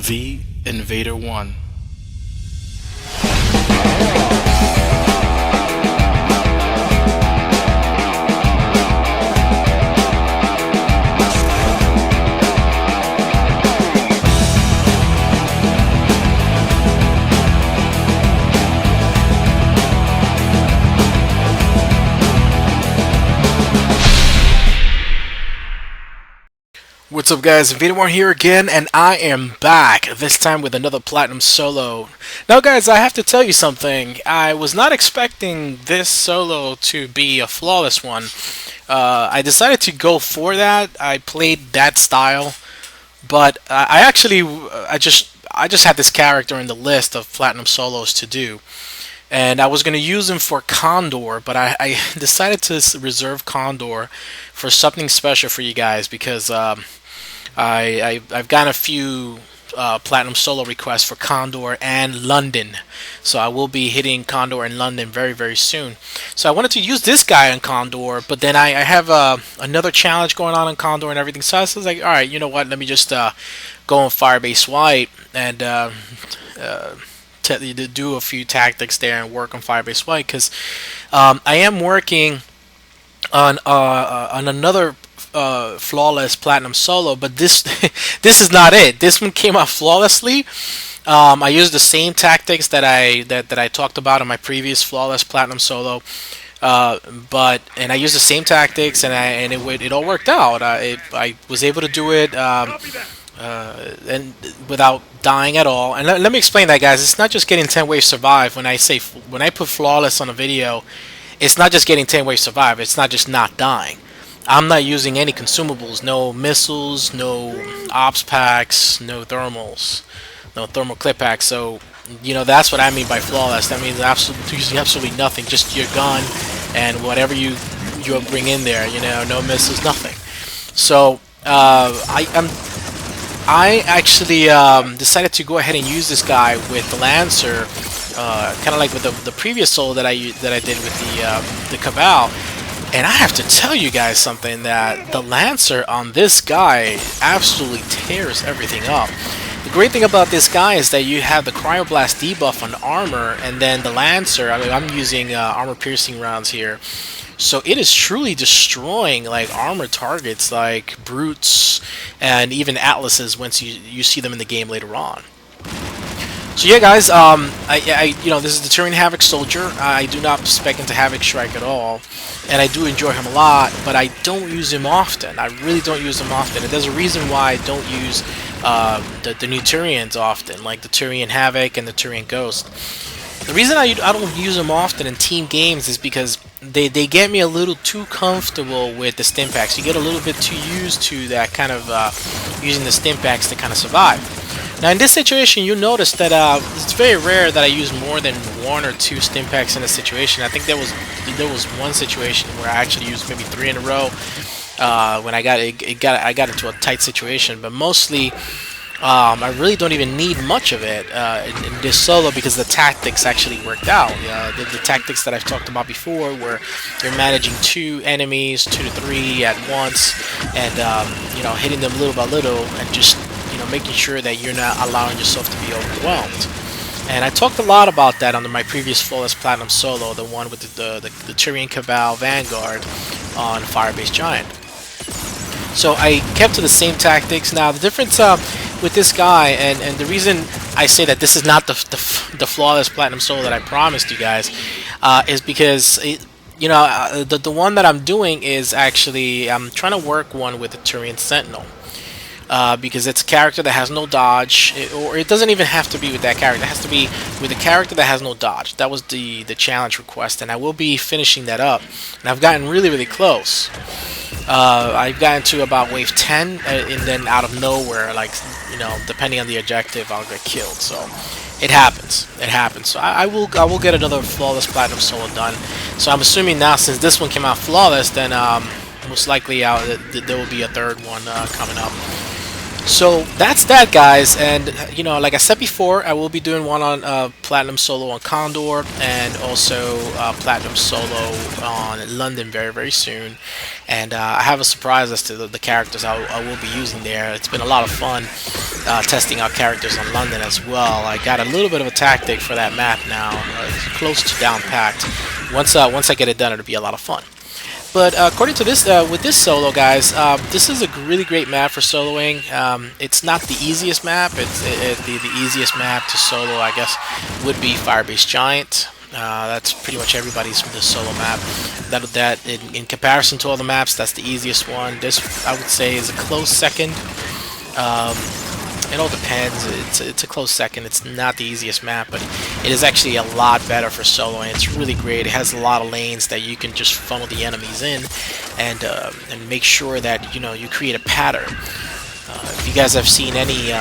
The Invader 1. What's up guys, Invader 1 here again, and I am back, this time with another Platinum Solo. Now guys, I have to tell you something. I was not expecting this solo to be a flawless one. I decided to go for that. I played that style, but I just had this character in the list of Platinum Solos to do. And I was going to use him for Condor, but I decided to reserve Condor for something special for you guys because I've gotten a few Platinum Solo requests for Condor and London. So I will be hitting Condor and London very, very soon. So I wanted to use this guy on Condor, but then I have another challenge going on Condor and everything. So I was like, alright, you know what, let me just go on Firebase White and do a few tactics there and work on Firebase White, because I am working on another flawless Platinum Solo, but this this is not it. This one came out flawlessly. I used the same tactics that I talked about in my previous flawless Platinum Solo, and I used the same tactics, and it all worked out. I was able to do it. And without dying at all. And let me explain that, guys. It's not just getting 10 wave survive. When I put flawless on a video, it's not just getting 10 wave survive. It's not just not dying. I'm not using any consumables, no missiles, no ops packs, no thermals, no thermal clip packs. So that's what I mean by flawless. That means using absolutely nothing, just your gun and whatever you bring in there. No missiles, nothing. So I actually decided to go ahead and use this guy with the Lancer, kind of like with the previous solo that I did with the Cabal. And I have to tell you guys something, that the Lancer on this guy absolutely tears everything up. The great thing about this guy is that you have the Cryoblast debuff on armor, and then the Lancer, I mean, I'm using armor piercing rounds here. So it is truly destroying like armor targets like brutes and even atlases once you see them in the game later on. So yeah, guys, this is the Turian Havoc soldier. I do not spec into Havoc Strike at all, and I do enjoy him a lot, but I don't use him often. I really don't use him often, and there's a reason why I don't use the new Turians often, like the Turian Havoc and the Turian Ghost. The reason I don't use them often in team games is because they get me a little too comfortable with the stim packs. You get a little bit too used to that kind of using the stim packs to kind of survive. Now in this situation, you'll notice that it's very rare that I use more than 1 or 2 stim packs in a situation. I think there was one situation where I actually used maybe 3 in a row when I got into a tight situation, but mostly I really don't even need much of it in this solo, because the tactics actually worked out. The tactics that I've talked about before, where you're managing 2 enemies, 2 to 3 at once, and hitting them little by little, and just making sure that you're not allowing yourself to be overwhelmed. And I talked a lot about that under my previous flawless Platinum Solo, the one with the Turian Cabal Vanguard on Firebase Giant. So I kept to the same tactics. Now the difference with this guy, and the reason I say that this is not the flawless Platinum Solo that I promised you guys, is because the one that I'm doing is actually, I'm trying to work one with the Turian Sentinel. Because it's a character that has no dodge, or it doesn't even have to be with that character. It has to be with a character that has no dodge. That was the challenge request, and I will be finishing that up. And I've gotten really, really close. I've gotten to about wave 10, and then out of nowhere, like depending on the objective, I'll get killed. So it happens. It happens. So I will get another flawless Platinum Solo done. So I'm assuming now, since this one came out flawless, then most likely there will be a third one coming up. So that's that, guys. And you know, like I said before, I will be doing one on Platinum Solo on Condor, and also Platinum Solo on London very, very soon. And I have a surprise as to the characters I will be using there. It's been a lot of fun testing out characters on London as well. I got a little bit of a tactic for that map now. It's close to down packed. Once I get it done, it'll be a lot of fun. But according to this, with this solo, guys, this is a really great map for soloing. It's not the easiest map. The easiest map to solo, I guess, would be Firebase Giant. That's pretty much everybody's the solo map. That in comparison to all the maps, that's the easiest one. This, I would say, is a close second. It all depends. It's a close second. It's not the easiest map, but it is actually a lot better for solo, and it's really great. It has a lot of lanes that you can just funnel the enemies in, and make sure that you create a pattern. If you guys have seen any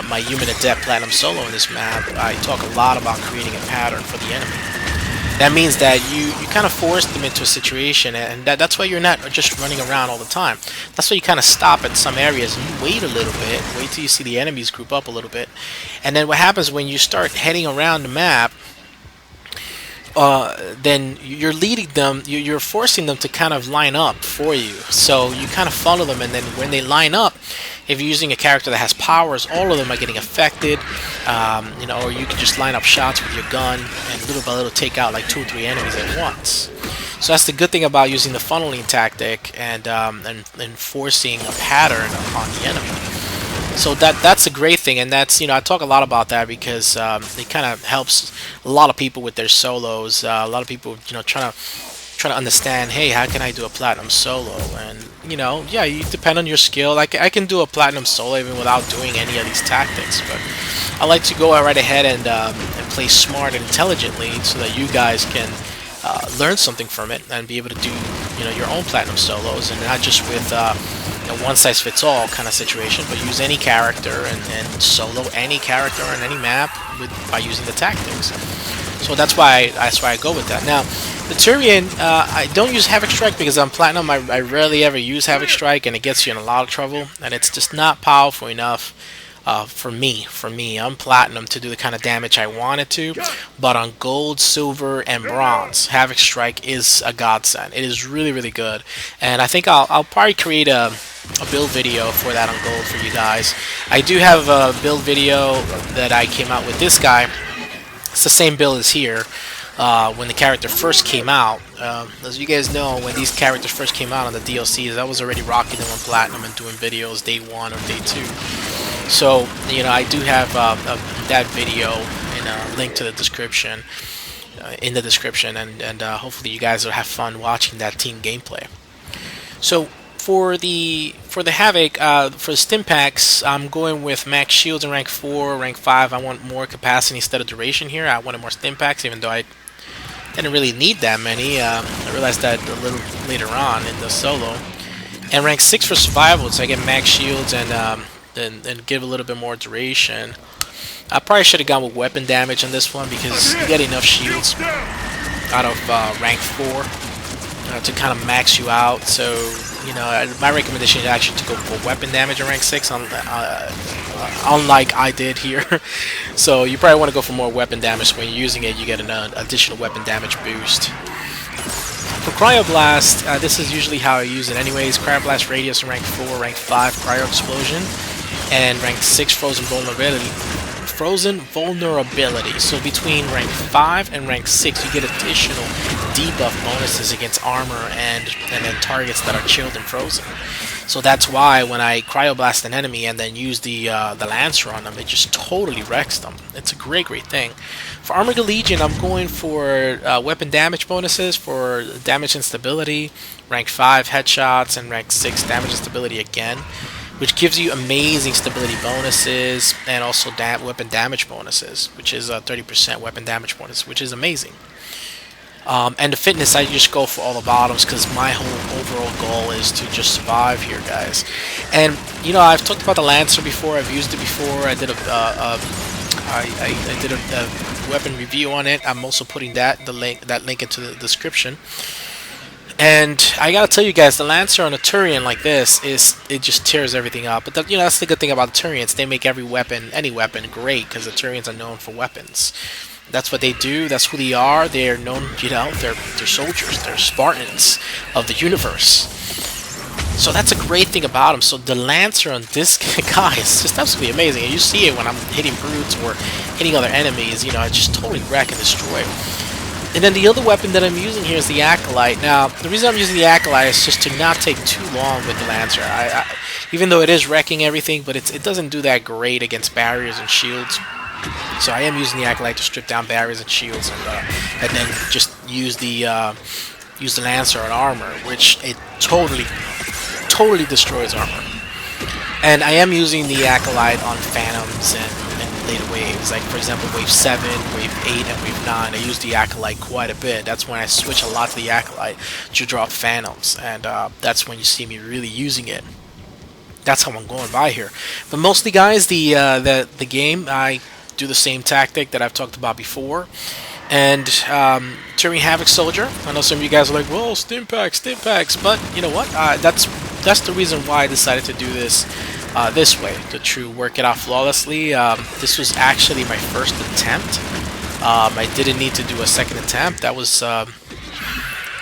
my Human Adept Platinum Solo in this map, I talk a lot about creating a pattern for the enemy. That means that you kind of force them into a situation, and that's why you're not just running around all the time. That's why you kind of stop at some areas and you wait a little bit, wait till you see the enemies group up a little bit. And then what happens when you start heading around the map, then you're leading them, you're forcing them to kind of line up for you. So you kind of follow them, and then when they line up, if you're using a character that has powers, all of them are getting affected. Or you can just line up shots with your gun and little by little take out like 2 or 3 enemies at once. So that's the good thing about using the funneling tactic and forcing a pattern upon the enemy. So that's a great thing, and that's I talk a lot about that because it kind of helps a lot of people with their solos. A lot of people trying to understand, hey, how can I do a platinum solo? And yeah, you depend on your skill. Like I can do a platinum solo even without doing any of these tactics, but I like to go right ahead and play smart and intelligently so that you guys can learn something from it and be able to do your own platinum solos, and not just with a one-size-fits-all kind of situation, but use any character and solo any character on any map by using the tactics. So that's why I go with that. Now, the Turian, I don't use Havoc Strike because I'm Platinum. I rarely ever use Havoc Strike, and it gets you in a lot of trouble, and it's just not powerful enough for me. I'm Platinum to do the kind of damage I wanted to, but on Gold, Silver, and Bronze, Havoc Strike is a godsend. It is really, really good, and I think I'll probably create a build video for that on Gold for you guys. I do have a build video that I came out with this guy. It's the same build as here. When the character first came out, as you guys know, when these characters first came out on the DLCs, I was already rocking them on Platinum and doing videos day 1 or day 2. So I do have that video and a link to the description in the description, and hopefully you guys will have fun watching that team gameplay. So for the Havoc, for the stim packs, I'm going with max shields in rank 4, rank 5. I want more capacity instead of duration here. I wanted more stim packs, even though I didn't really need that many. I realized that a little later on in the solo. And rank 6 for survival, so I get max shields and give a little bit more duration. I probably should have gone with weapon damage on this one because you get enough shields out of rank 4 to kind of max you out. So my recommendation is actually to go for weapon damage in rank 6, unlike I did here. So you probably want to go for more weapon damage. When you're using it, you get an additional weapon damage boost. For Cryoblast, this is usually how I use it anyways. Cryoblast Radius in rank 4, rank 5 Cryo Explosion, and rank 6 Frozen Vulnerability. So between rank 5 and rank 6, you get additional debuff bonuses against armor and then targets that are chilled and frozen. So that's why when I cryoblast an enemy and then use the Lancer on them, it just totally wrecks them. It's a great thing. For Armored Legion, I'm going for weapon damage bonuses for damage and stability, rank 5 headshots, and rank 6 damage and stability again, which gives you amazing stability bonuses and also weapon damage bonuses, which is a 30% weapon damage bonus, which is amazing. And the fitness, I just go for all the bottoms because my whole overall goal is to just survive here, guys. And I've talked about the Lancer before. I've used it before. I did I did a weapon review on it. I'm also putting that link into the description. And I gotta tell you guys, the Lancer on a Turian like this it just tears everything up. But that's the good thing about the Turians. They make every weapon, any weapon, great because the Turians are known for weapons. That's what they do. That's who they are. They are known, they're soldiers. They're Spartans of the universe. So that's a great thing about him. So the Lancer on this guy is just absolutely amazing. And you see it when I'm hitting brutes or hitting other enemies. I just totally wreck and destroy. And then the other weapon that I'm using here is the Acolyte. Now, the reason I'm using the Acolyte is just to not take too long with the Lancer. Even though it is wrecking everything, but it doesn't do that great against barriers and shields. So I am using the Acolyte to strip down barriers and shields, and then just use the Lancer on armor, which it totally destroys armor. And I am using the Acolyte on Phantoms and later waves, like for example wave 7, wave 8, and wave 9. I use the Acolyte quite a bit. That's when I switch a lot to the Acolyte to drop Phantoms, and that's when you see me really using it. That's how I'm going by here. But mostly, guys, the game, I do the same tactic that I've talked about before. And Turian Havoc Soldier, I know some of you guys are like, well, stim packs, but you know what? That's the reason why I decided to do this this way, to work it out flawlessly. This was actually my first attempt. I didn't need to do a second attempt. That was, I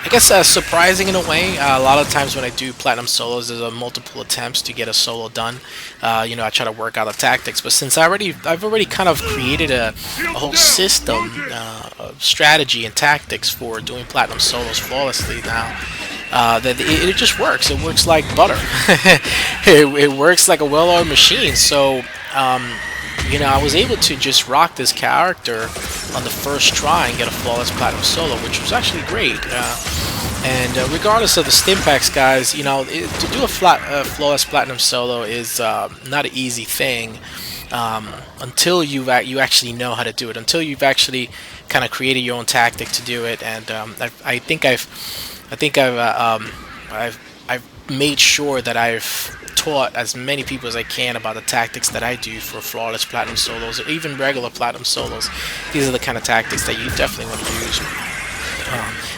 guess, surprising in a way. A lot of times when I do platinum solos, there's multiple attempts to get a solo done. I try to work out the tactics, but since I've already kind of created a whole system, strategy and tactics for doing platinum solos flawlessly now. That it just works. It works like butter. it works like a well-oiled machine. So, I was able to just rock this character on the first try and get a flawless platinum solo, which was actually great. And regardless of the stim packs, guys, to do a flawless platinum solo is not an easy thing until you actually know how to do it. Until you've actually kind of created your own tactic to do it. And I think I've made sure that I've taught as many people as I can about the tactics that I do for flawless platinum solos, or even regular platinum solos. These are the kind of tactics that you definitely want to use.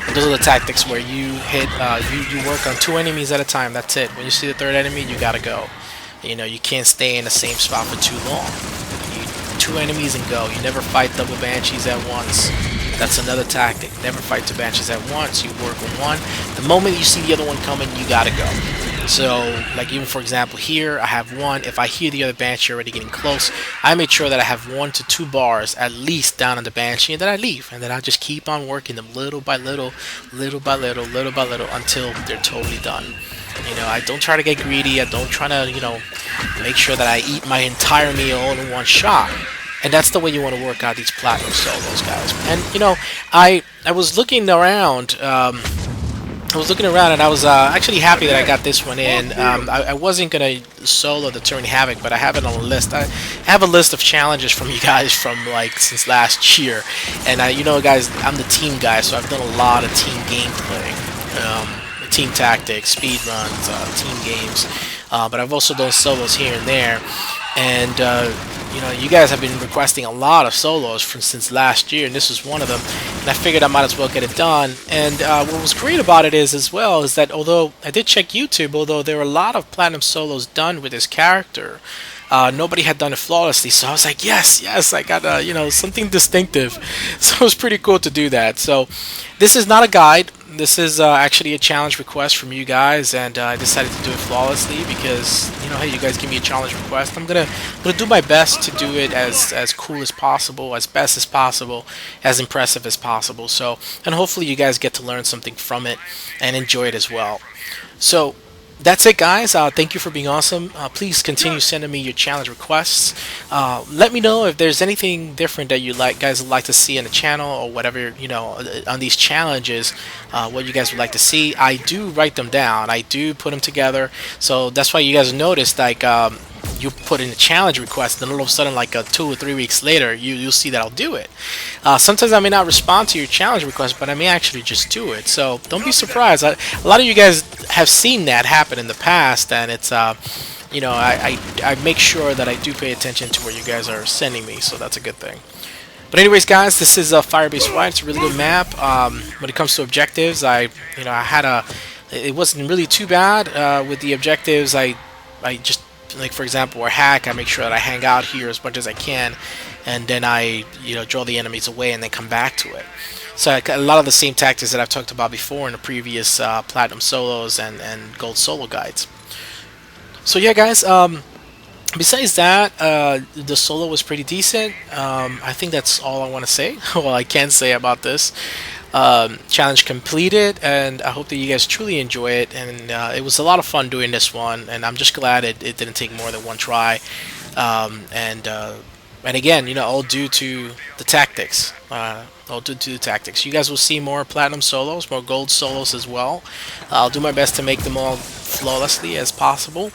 And those are the tactics where you hit, you work on 2 enemies at a time. That's it. When you see the 3rd enemy, you gotta go. You can't stay in the same spot for too long. 2 enemies and go. You never fight double banshees at once. That's another tactic. Never fight 2 banshees at once. You work on one. The moment you see the other one coming, you gotta go. So, like even for example here, I have one. If I hear the other banshee already getting close, I make sure that I have 1 to 2 bars at least down on the banshee, and then I leave, and then I just keep on working them little by little, little by little, little by little, until they're totally done. I don't try to get greedy. I don't try to, make sure that I eat my entire meal all in one shot. And that's the way you want to work out these platinum solos, guys. And I was looking around. And I was actually happy that I got this one in. I wasn't gonna solo the Turian Havoc, but I have it on a list. I have a list of challenges from you guys from since last year. And guys, I'm the team guy, so I've done a lot of team gameplay, team tactics, speed runs, team games. But I've also done solos here and there. And you guys have been requesting a lot of solos since last year, and this was one of them. And I figured I might as well get it done. And what was great about it is that although I did check YouTube, although there were a lot of platinum solos done with this character, nobody had done it flawlessly. So I was like, yes, I got something distinctive. So it was pretty cool to do that. So this is not a guide. This is actually a challenge request from you guys, and I decided to do it flawlessly because hey, you guys give me a challenge request. I'm gonna do my best to do it as cool as possible, as best as possible, as impressive as possible. So, and hopefully you guys get to learn something from it and enjoy it as well. So that's it, guys. Thank you for being awesome. Please continue sending me your challenge requests. Let me know if there's anything different that you guys would like to see on the channel, or whatever, on these challenges, what you guys would like to see. I do write them down. I do put them together. So that's why you guys noticed, you put in a challenge request, and all of a sudden, 2 or 3 weeks later, you'll see that I'll do it. Sometimes I may not respond to your challenge request, but I may actually just do it. So don't be surprised. A lot of you guys have seen that happen in the past, and it's I make sure that I do pay attention to what you guys are sending me. So that's a good thing. But anyways, guys, this is Firebase White. It's a really good map. When it comes to objectives, I had a, it wasn't really too bad with the objectives. I just, like for example, or hack. I make sure that I hang out here as much as I can, and then I, draw the enemies away and then come back to it. So a lot of the same tactics that I've talked about before in the previous platinum solos and gold solo guides. So yeah, guys. Besides that, the solo was pretty decent. I think that's all I want to say. Well, I can say about this. Challenge completed, and I hope that you guys truly enjoy it. And it was a lot of fun doing this one, and I'm just glad it didn't take more than one try. And again, all due to the tactics. All due to the tactics. You guys will see more platinum solos, more gold solos as well. I'll do my best to make them all flawlessly as possible.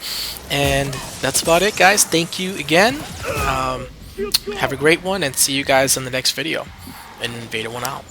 And that's about it, guys. Thank you again. Have a great one, and see you guys in the next video. And Vader 1 out.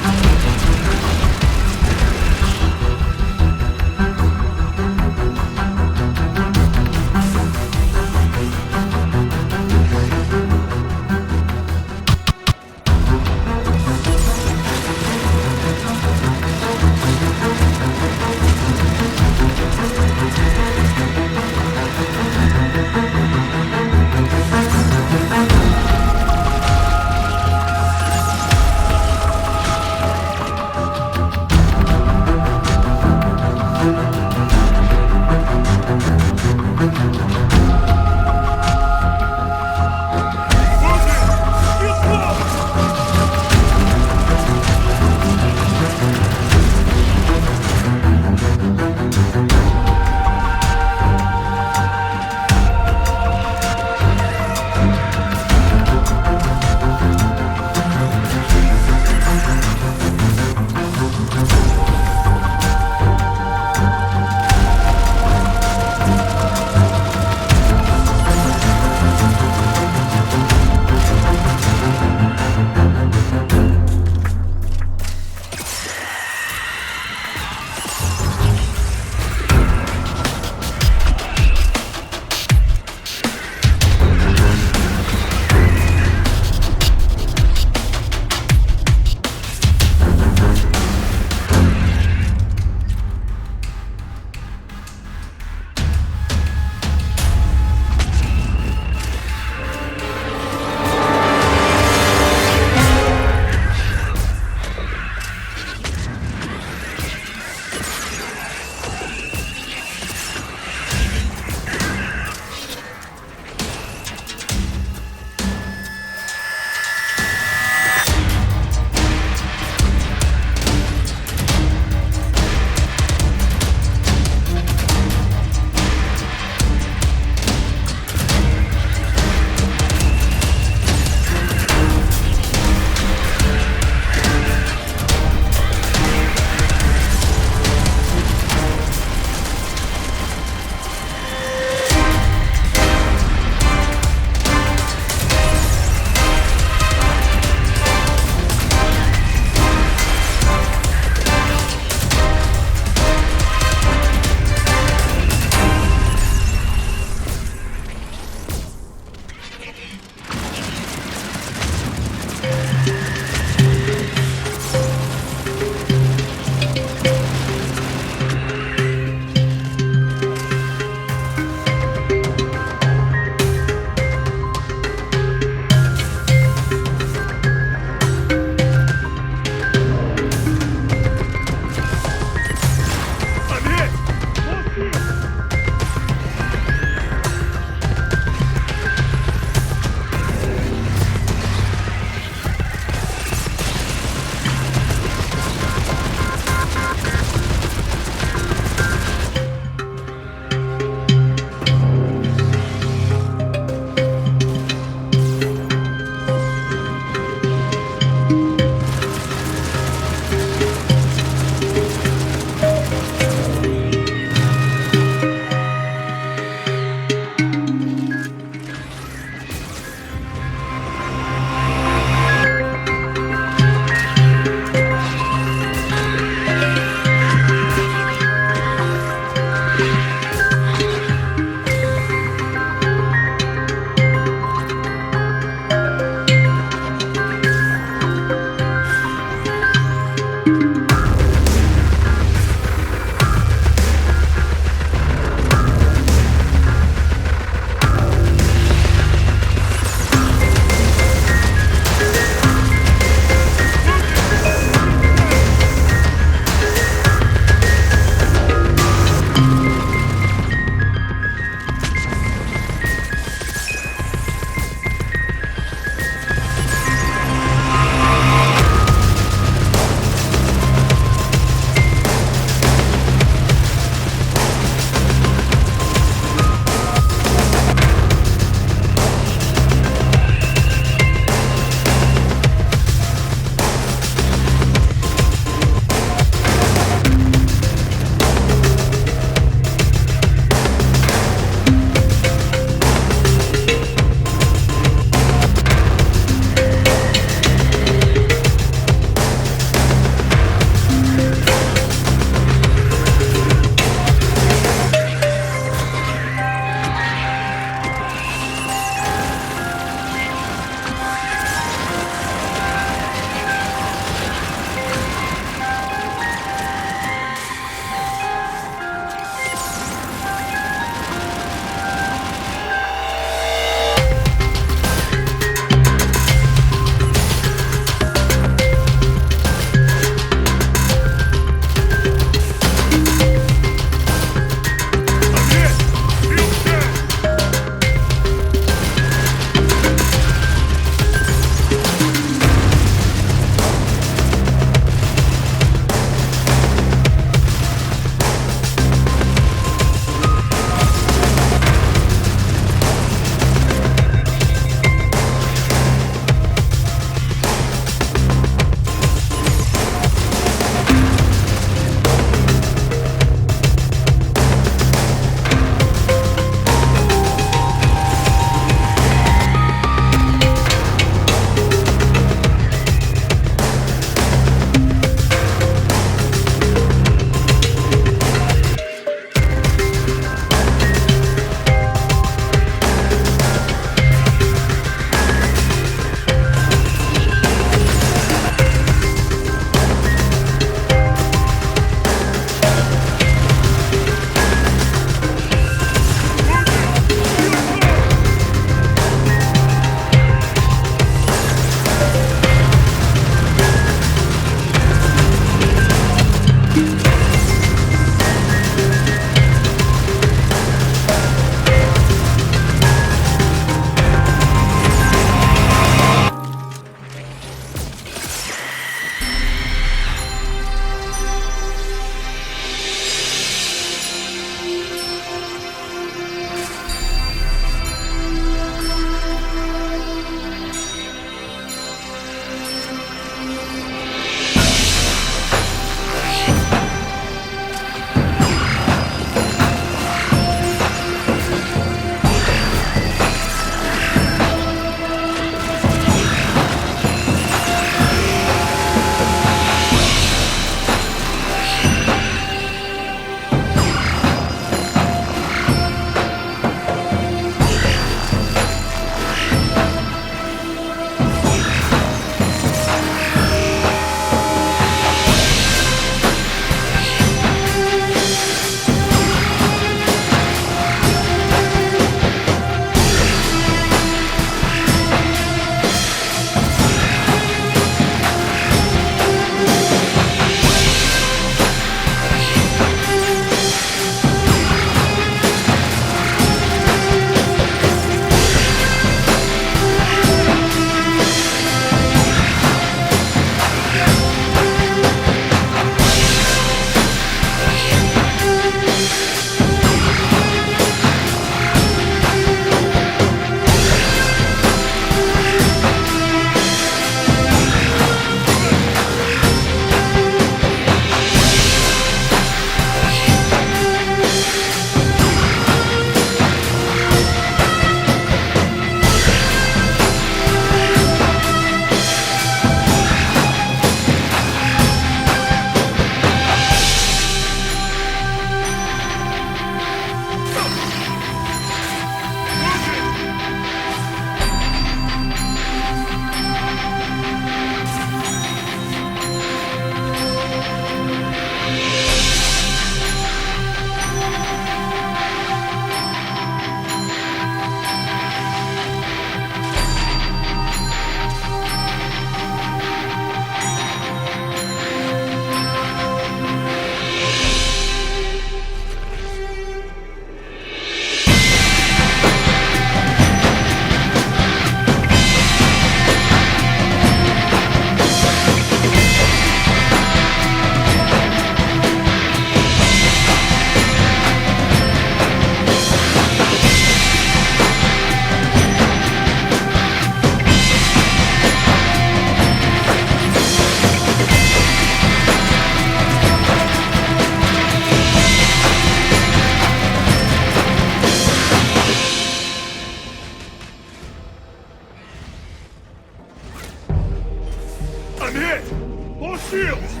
I'm hit! Lost shields!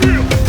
shields!